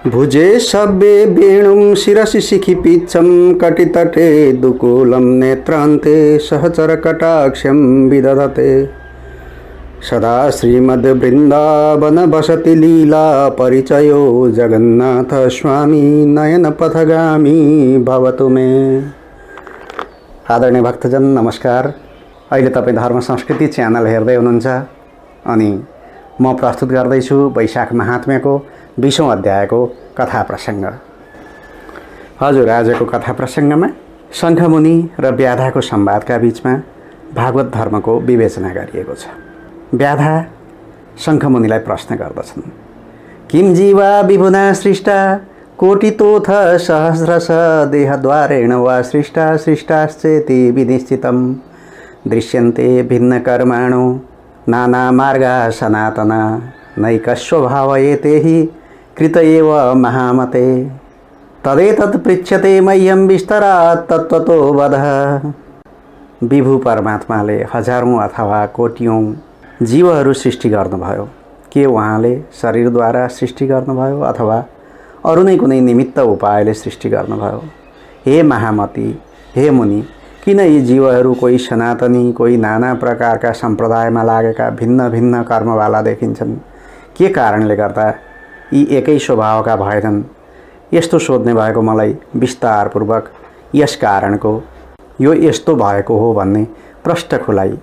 भुजे सब्बे वेणुं शिरसि शिखिपिच्छं कटितटे दुकूलं नेत्रान्ते सहचरकटाक्षं विदधते सदा श्रीमद्वृन्दावन वसति लीला परिचयो जगन्नाथ स्वामी नयनपथगामी भवतु मे। आदरणीय भक्तजन नमस्कार। अहिले तपाईं धर्म संस्कृति च्यानल हेर्दै हुनुहुन्छ अनि म प्रस्तुत गर्दैछु वैशाख महात्म्यको 20औं अध्यायको कथा प्रसंग। हजुर, आजको कथा प्रसंगमा शङ्खमुनि र व्याधाको संवादका बीचमा भागवत धर्मको विवेचना गरिएको छ। व्याधा शङ्खमुनिलाई प्रश्न गर्दछन्, किम जीवा विभुना सृष्टा कोटितोथ सहस्रश देहद्वारेण वा सृष्टा सृष्टाश्चेति विनिश्चितं दृश्यन्ते भिन्न कर्माणो नाना मार्गा सनातना नैकस्वभावयेते हि कृत एव महामते तदेतत् पृच्छते मह्यं विस्तरात् तत्त्वतो वद। विभु परमात्माले हजारौं अथवा कोटियौं जीवहरू सृष्टि गर्नुभयो। के उहाँले शरीरद्वारा सृष्टि गर्नुभयो अथवा अरू नै कुनै निमित्त उपायले सृष्टि गर्नुभयो? हे महामती, हे मुनि, किन यी जीवहरू कोही सनातनी कोही नाना प्रकारका सम्प्रदायमा लागेका भिन्न भिन्न कर्मवाला देखिन्छन्? के कारणले गर्दा यी एकै स्वभावका भएनन्? यस्तो सोध्ने भएको मलाई विस्तारपूर्वक यस कारणको यो यस्तो भएको हो भन्ने प्रष्ट खुलाई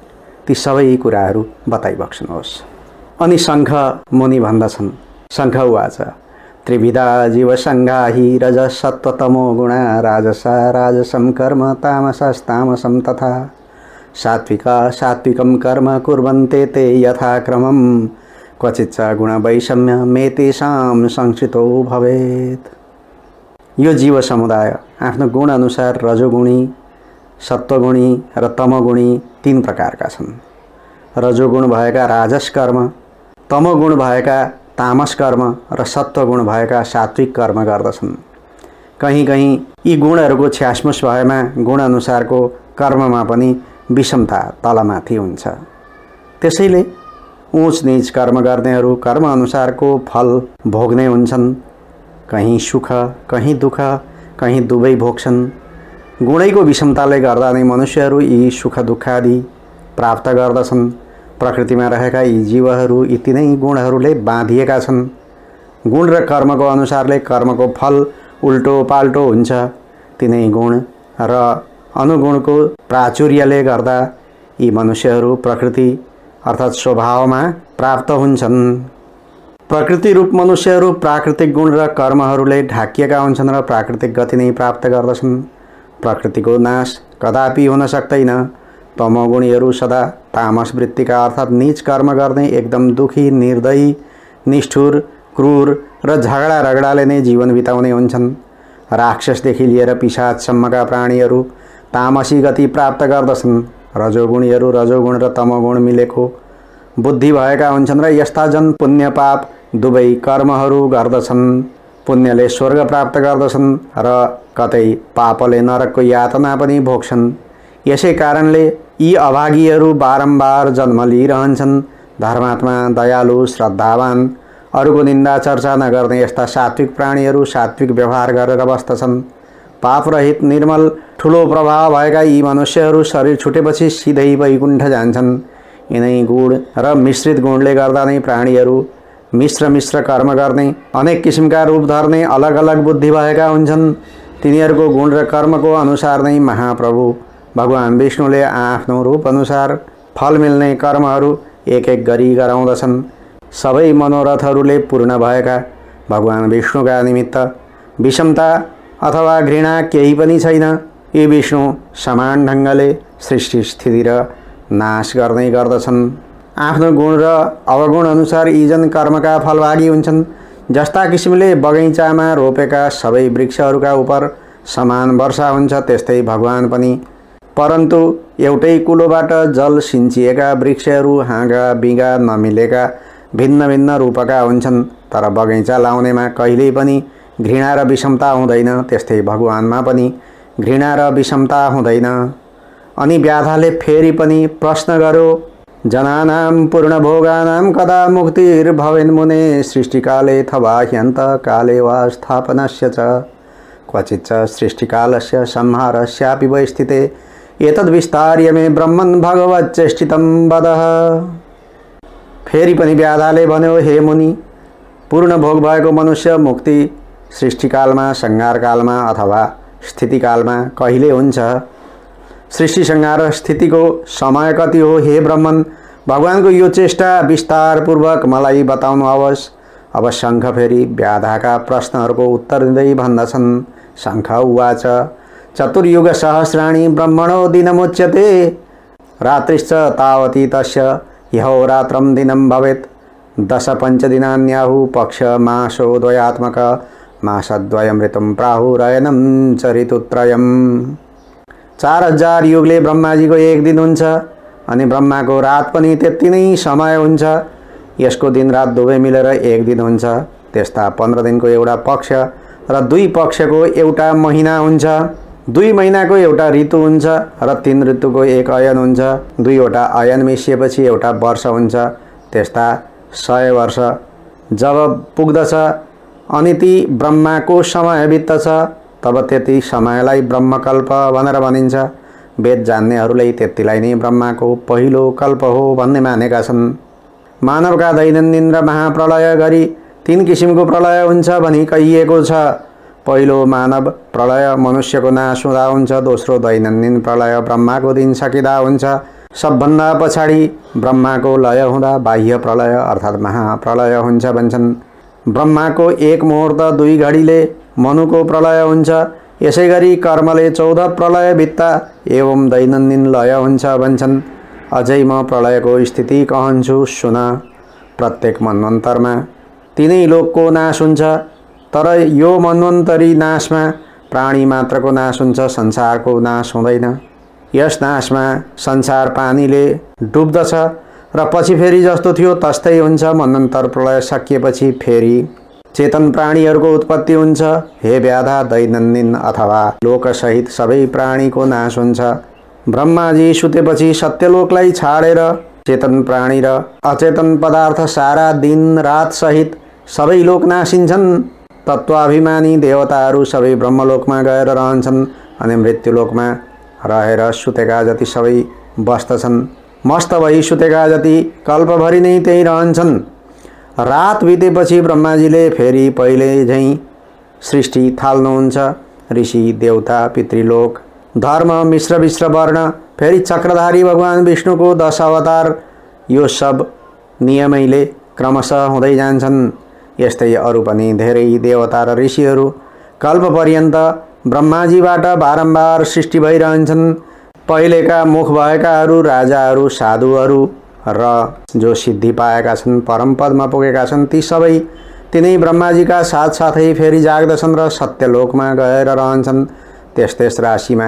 ती सबै कुराहरू बताइबक्सनुहोस्। अनि शङ्ख मुनि भन्दछन्, शङ्ख उवाच, त्रिविधा जीवसङ्गा हि रजसत्त्वतमो गुणा राजसा राजसं कर्म तामसस्तामसं तथा सात्विका सात्विकं कर्म कुर्वन्ते ते यथाक्रमं क्वचिच्च गुणवैषम्य मे तेषां संश्रितो भवेत्। यो जीव समुदाय आफ्नो गुण अनुसार रजोगुणी, सत्वगुणी र तमोगुणी 3 प्रकारका छन्। रजोगुण भएका राजस कर्म, तमोगुण भएका तामस कर्म र सत्वगुण भएका सात्विक कर्म गर्दछन्। कहीँ कहीँ यी गुणहरूको छ्यासमुस भएमा गुण अनुसारको कर्ममा पनि विषमता तलमाथि हुन्छ। त्यसैले उच नीच कर्म गर्नेहरू कर्म अनुसारको फल भोग्ने हुन्छन्। कहीँ सुख कहीँ दुःख कहीँ दुवै भोग्छन्। गुणैको विषमताले गर्दा नै मनुष्यहरू यी सुख दुःख आदि प्राप्त गर्दछन्। प्रकृतिमा रहेका यी जीवहरू यी तीनै गुणहरूले बाँधिएका छन्। गुण र कर्मको अनुसारले कर्मको फल उल्टो पाल्टो हुन्छ। तीनै गुण र अनुगुणको प्राचुर्यले गर्दा यी मनुष्यहरू प्रकृति अर्थात् स्वभावमा प्राप्त हुन्छन्। प्रकृति रूप मनुष्यहरू प्राकृतिक गुण र कर्महरूले ढाकिएका हुन्छन् र प्राकृतिक गति नै प्राप्त गर्दछन्। प्रकृतिको नाश कदापि हुन सक्दैन। तमोगुणीहरू सदा तामस वृत्तिका अर्थात् नीच कर्म गर्ने एकदम दुखी, निर्दयी, निष्ठुर, क्रूर र झगडा रगडाले नै जीवन बिताउने हुन्छन्। राक्षसदेखि लिएर पिशाचसम्मका प्राणीहरू तामसी गति प्राप्त गर्दछन्। रजोगुणीहरू रजोगुण र तमोगुण मिलेको बुद्धि भएका हुन्छन् र यस्ता जन पुण्य पाप दुवै कर्महरू गर्दछन्। पुण्यले स्वर्ग प्राप्त गर्दछन् र कतै पापले नरकको यातना पनि भोग्छन्। यसै कारणले यी अभागीहरू बारम्बार जन्म लिइरहन्छन्। धर्मात्मा, दयालु, श्रद्धावान, अरूको निन्दा चर्चा नगर्ने यस्ता सात्विक प्राणीहरू सात्विक व्यवहार गरेर बस्दछन्। पापरहित निर्मल ठुलो प्रभाव भएका यी मनुष्यहरू शरीर छुटेपछि सिधै वैकुण्ठ जान्छन्। यिनै गुण र मिश्रित गुणले गर्दा नै प्राणीहरू मिश्र मिश्र कर्म गर्ने, अनेक किसिमका रूप धर्ने, अलग अलग बुद्धि भएका हुन्छन्। तिनीहरूको गुण र कर्मको अनुसार नै महाप्रभु भगवान विष्णुले आफ्नो रूप अनुसार फल मिल्ने कर्महरू एक एक गरी गराउँदछन्। सबै मनोरथहरूले पूर्ण भएका भगवान विष्णुका निमित्त विषमता अथवा घृणा केही पनि छैन। यी विष्णु समान ढङ्गले सृष्टि स्थिति र नाश गर्दै गर्दछन्। आफ्नो गुण र अवगुण अनुसार यी जन कर्मका फलभागी हुन्छन्। जस्ता किसिमले बगैँचामा रोपेका सबै वृक्षहरूका उपर समान वर्षा हुन्छ, त्यस्तै भगवान पनि। परन्तु एउटै कुलोबाट जल सिन्चिएका वृक्षहरू हाँगा बिगा नमिलेका भिन्न भिन्न रूपका हुन्छन्। तर बगैँचा लाउनेमा कहिल्यै पनि घृणा र विषमता हुँदैन। त्यस्तै भगवानमा पनि घृणा र विषमता हुँदैन। अनि व्याधाले फेरि पनि प्रश्न गर्यो, जनानां पूर्णभोगानां कदा मुक्तिर्भवेन् मुने सृष्टिकालेऽथवा ह्यन्तकाले वा स्थापनस्य च क्वचित् च सृष्टिकालस्य संहारस्यापि वै स्थिते एतद्विस्तार्य मे ब्रह्मन् भगवच्चेष्टितं वदः। फेरि पनि व्याधाले भन्यो, हे मुनि, पूर्ण भोग भएको मनुष्य मुक्ति सृष्टिकालमा, संहारकालमा अथवा स्थितिकालमा कहिले हुन्छ? सृष्टि संहार स्थितिको समय कति हो? हे ब्रह्मन, भगवानको यो चेष्टा विस्तारपूर्वक मलाई बताउनुहोस्। अब शङ्ख फेरि व्याधाका प्रश्नहरूको उत्तर दिँदै भन्दछन्। शङ्ख उवाच, चतुर्युग सहस्राणि ब्रह्मणो दिनमुच्यते रात्रिश्च तावती तस्य ह्यहोरात्रं दिनं भवेत् 10 दिनान्याहु पक्ष मासो द्वयात्मक मासद्वयं ऋतुं प्राहुरयनं च ऋतुत्रयम्। 4000 युगले ब्रह्माजीको एक दिन हुन्छ अनि ब्रह्माको रात पनि त्यति नै समय हुन्छ। यसको दिन रात दुवै मिलेर एक दिन हुन्छ। त्यस्ता 15 दिनको एउटा पक्ष र 2 पक्षको एउटा महिना हुन्छ। 2 महिनाको एउटा ऋतु हुन्छ र 3 ऋतुको एक अयन हुन्छ। 2 वटा अयन मिसिएपछि एउटा वर्ष हुन्छ। त्यस्ता 100 वर्ष जब पुग्दछ अनि ती ब्रह्माको समय बित्दछ, तब त्यति समयलाई ब्रह्मकल्प भनेर भनिन्छ। वेद जान्नेहरूले त्यतिलाई नै ब्रह्माको पहिलो कल्प हो भन्ने मानेका छन्। मानवका दैनन्दिन र महाप्रलय गरी 3 किसिमको प्रलय हुन्छ भनी कहिएको छ। पहिलो मानव प्रलय मनुष्यको नाश हुँदा हुन्छ। दोस्रो दैनन्दिन प्रलय ब्रह्माको दिन सकिँदा हुन्छ। सबभन्दा पछाडि ब्रह्माको लय हुँदा बाह्य प्रलय अर्थात् महाप्रलय हुन्छ भन्छन्। ब्रह्माको एक मुहूर्त 2 घडीले मनुको प्रलय हुन्छ। यसै गरी कर्मले 14 प्रलय बित्दा एवं दैनन्दिन लय हुन्छ भन्छन्। अझै म प्रलयको स्थिति कहन्छु, सुन। प्रत्येक मन्वन्तरमा 3 लोकको नाश हुन्छ, तर यो मन्वन्तरी नाशमा प्राणी मात्रको नाश हुन्छ, संसारको नाश हुँदैन। यस नाशमा संसार पानीले डुब्दछ र पछि फेरि जस्तो थियो तस्तै हुन्छ। मन्वन्तर प्रलय सकिएपछि फेरि चेतन प्राणीहरूको उत्पत्ति हुन्छ। हे व्याधा, दैनन्दिन अथवा लोकसहित सबै प्राणीको नाश हुन्छ। ब्रह्माजी सुतेपछि सत्यलोकलाई छाडेर चेतन प्राणी र अचेतन पदार्थ सारा दिन रात सहित सबै लोक नासिन्छन्। तत्वाभिमानी देवताहरू सबै ब्रह्मलोकमा गएर रहन्छन् अनि मृत्युलोकमा रहेर सुतेका जति सबै बस्दछन्। मस्त भई सुतेका जति कल्पभरि नै त्यही रहन्छन्। रात बितेपछि ब्रह्माजीले फेरि पहिले झैँ सृष्टि थाल्नुहुन्छ। ऋषि, देवता, पितृलोक, धर्म, मिश्र विश्र वर्ण, फेरि चक्रधारी भगवान विष्णुको 10 अवतार, यो सब नियमैले क्रमशः हुँदै जान्छन्। यस्तै अरू पनि धेरै देवता र ऋषिहरू कल्पपर्यन्त ब्रह्माजीबाट बारम्बार सृष्टि भइरहन्छन्। पहिलेका मुख भएकाहरू राजाहरू, साधुहरू र जो सिद्धि पाएका छन्, परम पदमा पुगेका छन्, ती सबै तिनै ब्रह्माजीका साथसाथै फेरि जाग्दछन् र सत्यलोकमा गएर रहन्छन्। त्यस राशिमा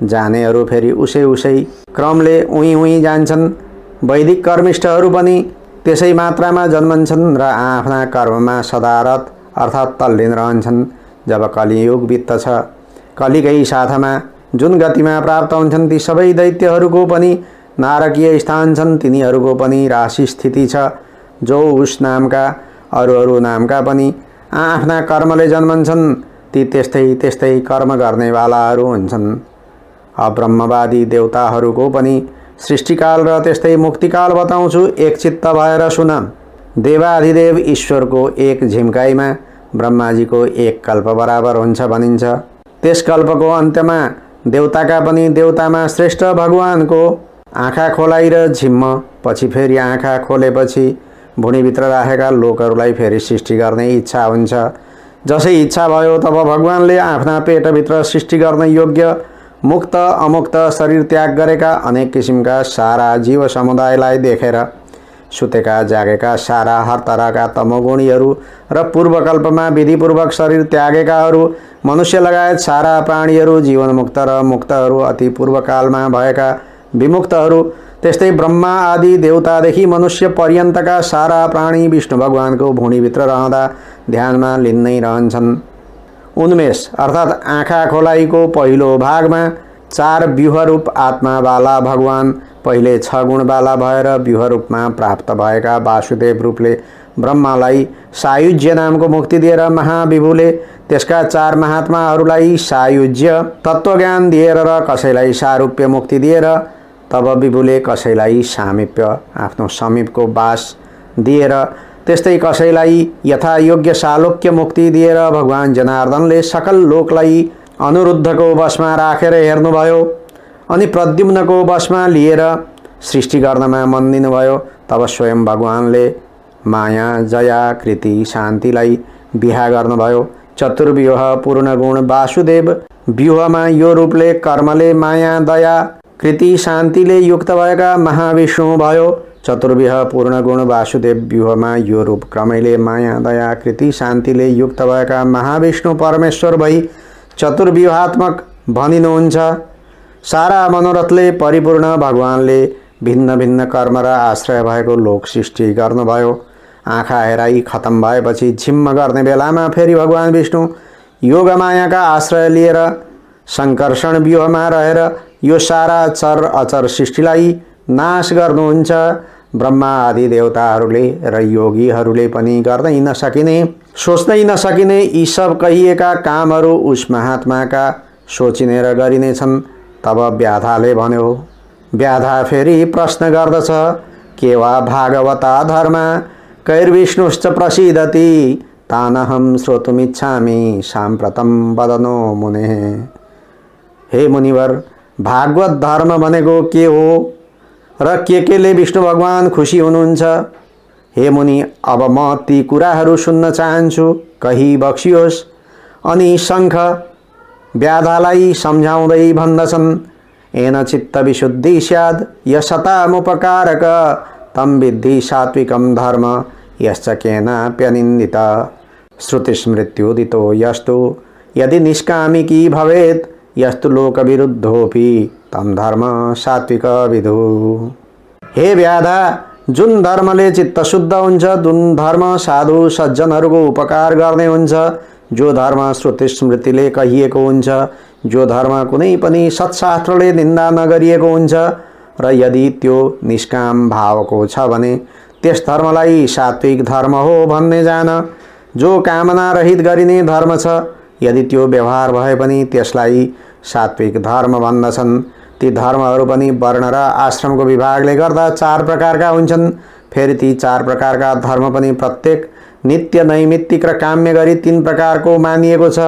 जानेहरू फेरि उसै क्रमले उहीँ जान्छन्। वैदिक कर्मिष्ठहरू पनि त्यसै मात्रामा जन्मन्छन् र आफ्ना कर्ममा सदारत अर्थात् तल्लीन रहन्छन्। जब कलियुग बित्दछ, कलिकै साथमा जुन गतिमा प्राप्त हुन्छन्, ती सबै दैत्यहरूको पनि नारकीय स्थान छन्। तिनीहरूको पनि राशि स्थिति छ। जो उस नामका अरू नामका पनि आफ्ना कर्मले जन्मन्छन्, ती त्यस्तै कर्म गर्नेवालाहरू हुन्छन्। अब्रह्मवादी देवताहरूको पनि सृष्टिकाल र त्यस्तै मुक्तिकाल बताउँछु, एकचित्त भएर सुन। देवाधिदेव ईश्वरको एक झिम्काइमा ब्रह्माजीको एक कल्प बराबर हुन्छ भनिन्छ। त्यस कल्पको अन्त्यमा देवताका पनि देवतामा श्रेष्ठ भगवानको आँखा खोलाइ र झिम्म, पछि फेरि आँखा खोलेपछि भुँडीभित्र राखेका लोकहरूलाई फेरि सृष्टि गर्ने इच्छा हुन्छ। जसै इच्छा भयो तब भगवानले आफ्ना पेटभित्र सृष्टि गर्न योग्य मुक्त अमुक्त शरीर त्याग गरेका अनेक किसिमका सारा जीव समुदायलाई देखेर सुतेका जागेका सारा हर तरहका तमोगुणीहरू र पूर्वकल्पमा विधिपूर्वक शरीर त्यागेकाहरू, मनुष्य लगायत सारा प्राणीहरू, जीवनमुक्त र मुक्तहरू, अति पूर्वकालमा भएका विमुक्तहरू, त्यस्तै ब्रह्मा आदि देवतादेखि मनुष्य पर्यन्तका सारा प्राणी विष्णु भगवानको भुँडीभित्र रहँदा ध्यानमा लिन्नै रहन्छन्। उन्मेष अर्थात् आँखा खोलाइको पहिलो भागमा 4 व्यूहरूप आत्मावाला भगवान पहिले 6 गुणवाला भएर व्यूह रूपमा प्राप्त भएका वासुदेव रूपले ब्रह्मालाई सायुज्य नामको मुक्ति दिएर महाविभुले त्यसका 4 महात्माहरूलाई सायुज्य तत्त्वज्ञान दिएर र कसैलाई सारूप्य मुक्ति दिएर तब विभुले कसैलाई सामिप्य आफ्नो समीपको बास दिएर त्यस्तै कसैलाई यथा योग्य सालोक्य मुक्ति दिएर भगवान जनार्दनले सकल लोकलाई अनुरुद्धको वशमा राखेर हेर्नुभयो अनि प्रद्युम्नको वशमा लिएर सृष्टि गर्नमा मन दिनुभयो। तब स्वयं भगवानले माया जया कृति शान्तिलाई बिहा गर्नुभयो। चतुर्व्यूह पूर्ण गुण वासुदेव व्यूहमा यो रूपले कर्मले माया दया कृति शान्तिले युक्त भएका महाविष्णु भयो। चतुर्व्यूह पूर्ण गुण वासुदेव व्यूहमा यो रूप क्रमैले माया दया कृति शान्तिले युक्त भएका महाविष्णु परमेश्वर भई चतुर्व्यूहात्मक भनिनुहुन्छ। सारा मनोरथले परिपूर्ण भगवानले भिन्न भिन्न कर्म र आश्रय भएको लोक सृष्टि गर्नुभयो। आँखा हेराई खत्म भएपछि झिम्म गर्ने बेलामा फेरि भगवान विष्णु योग मायाका आश्रय लिएर संकर्षण व्यूहमा रहेर यो सारा चर अचर सृष्टिलाई नाश गर्नुहुन्छ। ब्रह्मा आदि देवताहरूले र योगीहरूले पनि गर्दै नसकिने सोच्दै नसकिने यी सब कहिएका कामहरू उस महात्माका सोचिने र गरिने छन्। तब व्याधाले भन्यो। व्याधा फेरि प्रश्न गर्दछ, के वा भागवता धर्म कैर्विष्णुश्च प्रसीदति तानहं श्रोतुमिच्छामि साम्प्रतं वदनो मुने। हे मुनिवर, भागवत धर्म भनेको के हो र केले विष्णु भगवान खुसी हुनुहुन्छ? हे मुनि, अब म ती कुराहरू सुन्न चाहन्छु, कही बक्सियोस्। अनि शङ्ख व्याधालाई सम्झाउँदै भन्दछन्, येन चित्त विशुद्धि स्याद् यशतामुपकारक तं विद्धि सात्विकं धर्म यश्च केनाप्यनिन्दित। श्रुतिस्मृत्युदितो यस्तु यदि निष्कामिकी भवेत् यस्तु लोकविरुद्धोऽपि तं धर्म सात्विक विदु। हे व्याधा, जुन धर्मले चित्त शुद्ध हुन्छ, जुन धर्म साधु सज्जनहरूको उपकार गर्ने हुन्छ, जो धर्म श्रुति स्मृतिले कहिएको हुन्छ, जो धर्म कुनै पनि सत्शास्त्रले निन्दा नगरिएको हुन्छ र यदि त्यो निष्काम भावको छ भने त्यस धर्मलाई सात्विक धर्म हो भन्ने जान। जो कामना रहित गरिने धर्म छ, यदि त्यो व्यवहार भए पनि त्यसलाई सात्विक धर्म भन्दछन्। ती धर्महरू पनि वर्ण र आश्रमको विभागले गर्दा 4 प्रकारका हुन्छन्। फेरि ती 4 प्रकारका धर्म पनि प्रत्येक नित्य नैमित्तिक र काम्य गरी 3 प्रकारको मानिएको छ।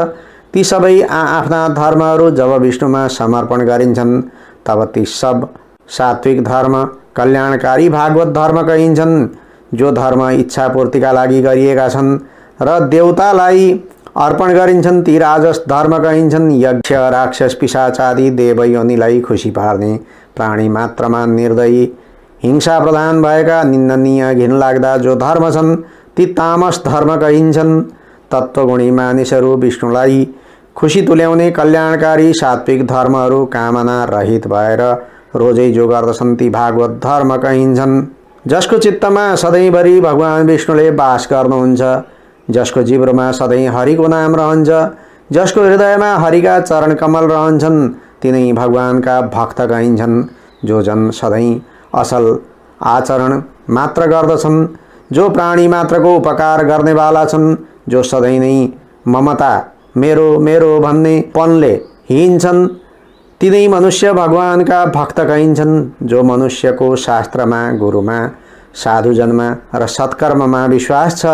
ती सबै आफ्ना धर्महरू जब विष्णुमा समर्पण गरिन्छन् तब ती सब सात्विक धर्म कल्याणकारी भागवत धर्म कहिन्छन्। जो धर्म इच्छा पूर्तिका लागि गरिएका छन् र देवतालाई अर्पण गरिन्छन् ती राजस धर्म कहिन्छन्। यक्ष राक्षस पिशाच आदि देवयोनिलाई खुसी पार्ने प्राणी मात्रमा निर्दयी हिंसा प्रधान भएका निन्दनीय घिनलाग्दा जो धर्म छन् ती तामस धर्म कहिन्छन्। तत्त्वगुणी मानिसहरू विष्णुलाई खुसी तुल्याउने कल्याणकारी सात्विक धर्महरू कामना रहित भएर रोजै जो गर्दछन् ती भागवत धर्म कहिन्छन्। जसको चित्तमा सधैँभरि भगवान विष्णुले वास गर्नुहुन्छ, जसको जिब्रोमा सधैँ हरिको नाम रहन्छ, जसको हृदयमा हरिका चरण कमल रहन्छन् तिनै भगवानका भक्त कहिन्छन्। जो जन सधैँ असल आचरण मात्र गर्दछन्, जो प्राणी मात्रको उपकार गर्नेवाला छन्, जो सधैँ नै ममता मेरो मेरो भन्ने पनले हिँड्छन् तिनै मनुष्य भगवानका भक्त कहिन्छन्। जो मनुष्यको शास्त्रमा, गुरुमा, साधुजनमा र सत्कर्ममा विश्वास छ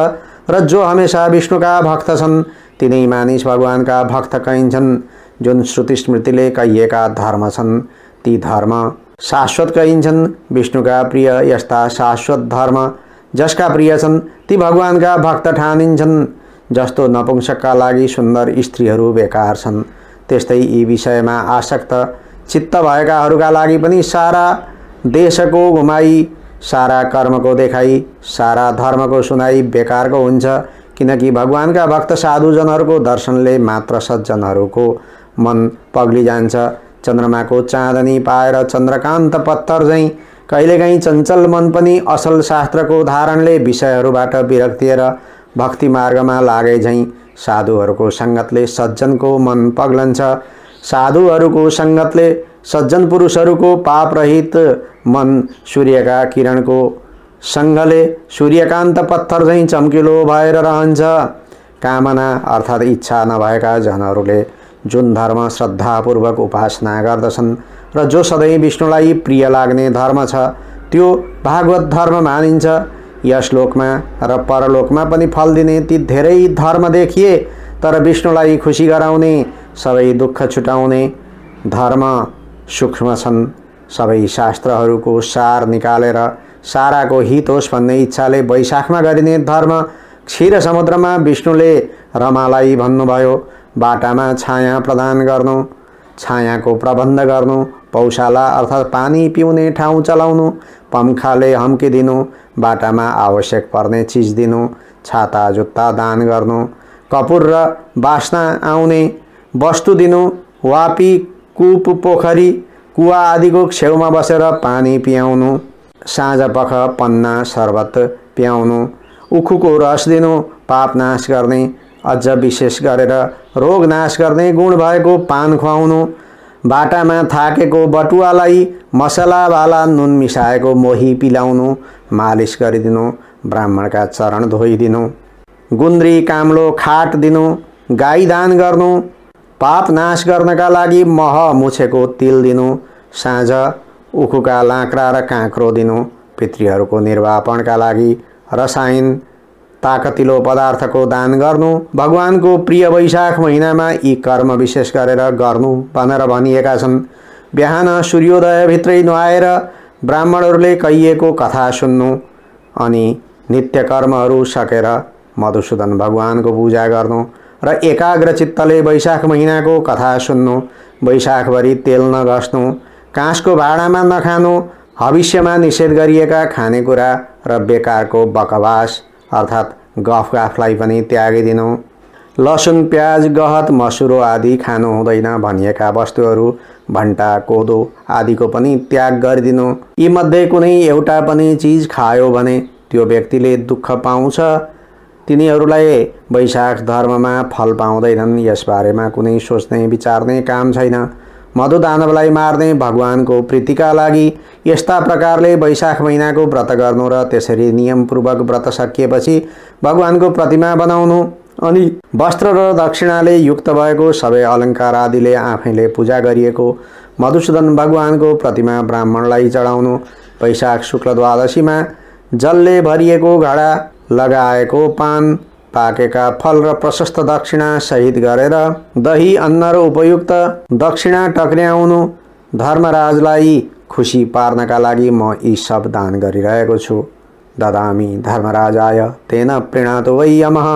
र जो हमेशा विष्णुका भक्त छन् तिनै मानिस भगवानका भक्त कहिन्छन्। जुन श्रुति स्मृतिले कहिएका धर्म छन् ती धर्म शाश्वत कहिन्छन्। विष्णुका प्रिय यस्ता शाश्वत धर्म जसका प्रिय छन् ती भगवानका भक्त ठानिन्छन्। जस्तो नपुंसकका लागि सुन्दर स्त्रीहरू बेकार छन्, त्यस्तै यी विषयमा आसक्त चित्त भएकाहरूका लागि पनि सारा देशको घुमाई, सारा कर्मको देखाई, सारा धर्मको सुनाई बेकारको हुन्छ। किनकि भगवानका भक्त साधुजनहरूको दर्शनले मात्र सज्जनहरूको मन पग्लिजान्छ। चन्द्रमाको चाँदनी पाएर चन्द्रकान्त पत्थर झैँ कहिलेकाहीँ चञ्चल मन पनि असल शास्त्रको धारणले विषयहरूबाट विरक्तिएर भक्ति मार्गमा लागे झैँ साधुहरूको सङ्गतले सज्जनको मन पग्लन्छ। साधुहरूको सङ्गतले सज्जन पुरुषहरूको पाप रहित मन सूर्यका किरणको सँगले सूर्यकान्त पत्थर झैँ चम्किलो भएर रहन्छ। कामना अर्थात् इच्छा नभएका जनहरूले जुन धर्म श्रद्धापूर्वक उपासना गर्दछन् र जो सधैँ विष्णुलाई प्रिय लाग्ने धर्म छ त्यो भागवत धर्म मानिन्छ। यस लोकमा र परलोकमा पनि फल दिने ती धेरै धर्म देखिए, तर विष्णुलाई खुसी गराउने, सबै दुःख छुटाउने धर्म सूक्ष्म छन्। सबै शास्त्रहरूको सार निकालेर साराको हित होस् भन्ने इच्छाले वैशाखमा गरिने धर्म क्षीर समुद्रमा विष्णुले रमालाई भन्नुभयो। बाटामा छाया प्रदान गर्नु, छायाको प्रबन्ध गर्नु, पौशाला अर्थात् पानी पिउने ठाउँ चलाउनु, पम्खाले हम्किदिनु, बाटामा आवश्यक पर्ने चिज दिनु, छाता जुत्ता दान गर्नु, कपुर र बास्ना आउने वस्तु दिनु, वापी कूप पोखरी कुवा आदिको छेउमा बसेर पानी पियाउनु, साँझपख पन्ना शरबत पियाउनु, उखुको रस दिनु, पाप नाश गर्ने, अझ विशेष गरेर रोग नाश गर्ने गुण भएको पान खुवाउनु, बाटामा थाकेको बटुवालाई मसलावाला नुन मिसाएको मोही पिलाउनु, मालिस गरिदिनु, ब्राह्मणका चरण धोइदिनु, गुन्द्री काम्लो खाट दिनु, गाई दान गर्नु, पाप नाश गर्नका लागि मह मुछेको तिल दिनु, साँझ उखुका लाँक्रा र काँक्रो दिनु, पितृहरूको निर्वापनका लागि रसायन ताकतिलो पदार्थको दान गर्नु, भगवानको प्रिय वैशाख महिनामा यी कर्म विशेष गरेर गर्नु भनेर भनिएका छन्। बिहान सूर्योदयभित्रै नुहाएर ब्राह्मणहरूले कहिएको कथा सुन्नु अनि नित्य कर्महरू सकेर मधुसूदन भगवानको पूजा गर्नु र एकाग्र चित्तले वैशाख महिनाको कथा सुन्नु, वैशाखभरि तेल नघस्नु, काँसको भाँडामा नखानु, भविष्यमा निषेध गरिएका खानेकुरा र बेकारको बकवास अर्थात् गफगाफलाई पनि त्यागिदिनु, लसुन प्याज गहत मसुरो आदि खानु हुँदैन भनिएका वस्तुहरू भन्टा कोदो आदिको पनि त्याग गरिदिनु। यीमध्ये कुनै एउटा पनि चिज खायो भने त्यो व्यक्तिले दुःख पाउँछ। तिनीहरूलाई वैशाख धर्ममा फल पाउँदैनन्। यसबारेमा कुनै सोच्ने विचार्ने काम छैन। मधुदानवलाई मार्ने भगवानको प्रीतिका लागि यस्ता प्रकारले वैशाख महिनाको व्रत गर्नु र त्यसरी नियमपूर्वक व्रत सकिएपछि भगवानको प्रतिमा बनाउनु अनि वस्त्र र दक्षिणाले युक्त भएको सबै अलङ्कार आदिले आफैले पूजा गरिएको मधुसूदन भगवानको प्रतिमा ब्राह्मणलाई चढाउनु। वैशाख शुक्ल द्वादशीमा जलले भरिएको घडा लगाएको पान, पाकेका फल र प्रशस्त दक्षिणा सहित गरेर दही अन्न र उपयुक्त दक्षिणा टक्र्याउनु। धर्मराजलाई खुसी पार्नका लागि म यी सब दान गरिरहेको छु। ददामि धर्मराजाय तेन प्रीणातो वै यमः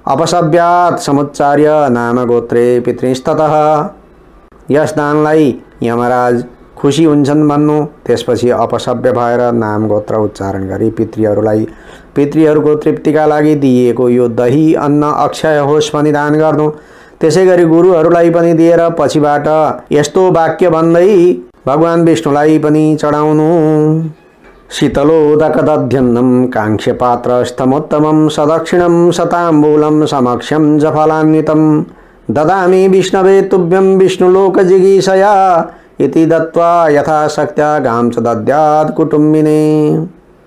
अपसव्यात् समुच्चार्य नाम गोत्रे पितृस्ततः। यस दानलाई यमराज खुसी हुन्छन् भन्नु। त्यसपछि अपसभ्य भएर नाम गोत्र उच्चारण गरी पितृहरूको तृप्तिका लागि दिइएको यो दही अन्न अक्षय होस् भनी दान गर्नु। त्यसै गरी गुरुहरूलाई पनि दिएर पछिबाट यस्तो वाक्य भन्दै भगवान विष्णुलाई पनि चढाउनु। शीतलोदकदध्यन्नं काङ्क्ष्यपात्रस्थमोत्तमं सदक्षिणं शताम्बूलं समक्षं जफलान्वितं ददामि विष्णवे तुभ्यं विष्णुलोकजिगीषया इति दत्वा यथाशक्त्या गां च दद्यात् कुटुम्बिने।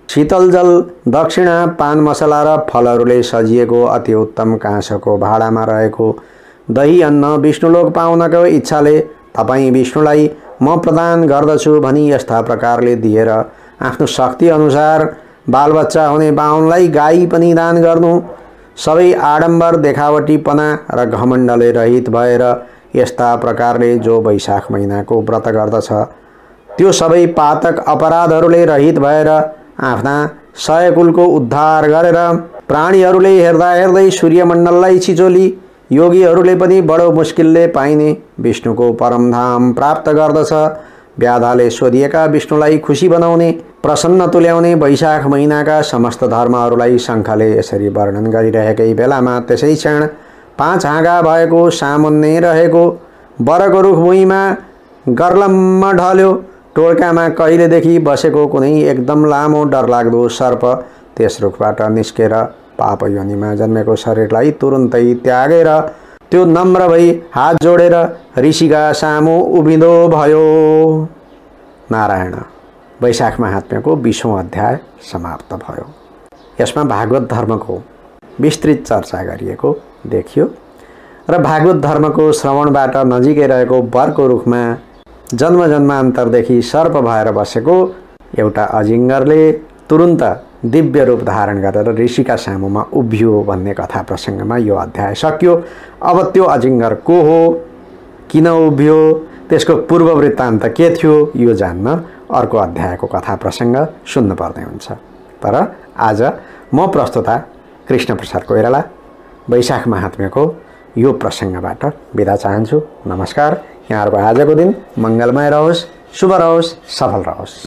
शीतल जल, दक्षिणा, पान मसला र फलहरूले सजिएको अति उत्तम काँसको भाँडामा रहेको दही अन्न विष्णुलोक पाउनको इच्छाले तपाईँ विष्णुलाई म प्रदान गर्दछु भनी यस्ता प्रकारले दिएर आफ्नो शक्ति अनुसार बालबच्चा हुने बाहुनलाई गाई पनि दान गर्नु। सबै आडम्बर देखावटीपना र घमण्डले रहित भएर यस्ता प्रकारले जो वैशाख महिनाको व्रत गर्दछ त्यो सबै पातक अपराधहरूले रहित भएर आफ्ना सयकुलको उद्धार गरेर प्राणीहरूले हेर्दा हेर्दै सूर्यमण्डललाई छिचोली योगीहरूले पनि बडो मुस्किलले पाइने विष्णुको परमधाम प्राप्त गर्दछ। व्याधाले सोधिएका विष्णुलाई खुसी बनाउने, प्रसन्न तुल्याउने वैशाख महिनाका समस्त धर्महरूलाई शङ्खले यसरी वर्णन गरिरहेकै बेलामा त्यसै क्षण 5 हाँगा भएको सामुन्ने रहेको बरको रुख भुइँमा गर्लम्म ढल्यो। टोड्कामा कहिलेदेखि बसेको कुनै एकदम लामो डरलाग्दो सर्प त्यस रुखबाट निस्केर पाप योनिमा जन्मेको शरीरलाई तुरुन्तै त्यागेर त्यो नम्र भई हात जोडेर ऋषिका सामु उभिँदो भयो। नारायण। वैशाख महात्म्यको 20औं अध्याय समाप्त भयो। यसमा भागवत धर्मको विस्तृत चर्चा गरिएको देखियो र भागवत धर्मको श्रवणबाट नजिकै रहेको बरको रुखमा जन्मजन्मान्तरदेखि सर्प भएर बसेको एउटा अजिङ्गरले तुरुन्त दिव्य रूप धारण गरेर ऋषिका सामुमा उभियो भन्ने कथा प्रसङ्गमा यो अध्याय सकियो। अब त्यो अजिङ्गर को हो, किन उभियो, त्यसको पूर्व वृत्तान्त के थियो यो जान्न अर्को अध्यायको कथा प्रसङ्ग सुन्नुपर्ने हुन्छ। तर आज म प्रस्तुता कृष्ण प्रसाद कोइराला वैशाख महात्म्यको यो प्रसङ्गबाट बिदा चाहन्छु। नमस्कार। यहाँहरूको आजको दिन मङ्गलमय रहोस्, शुभ रहोस्, सफल रहोस्।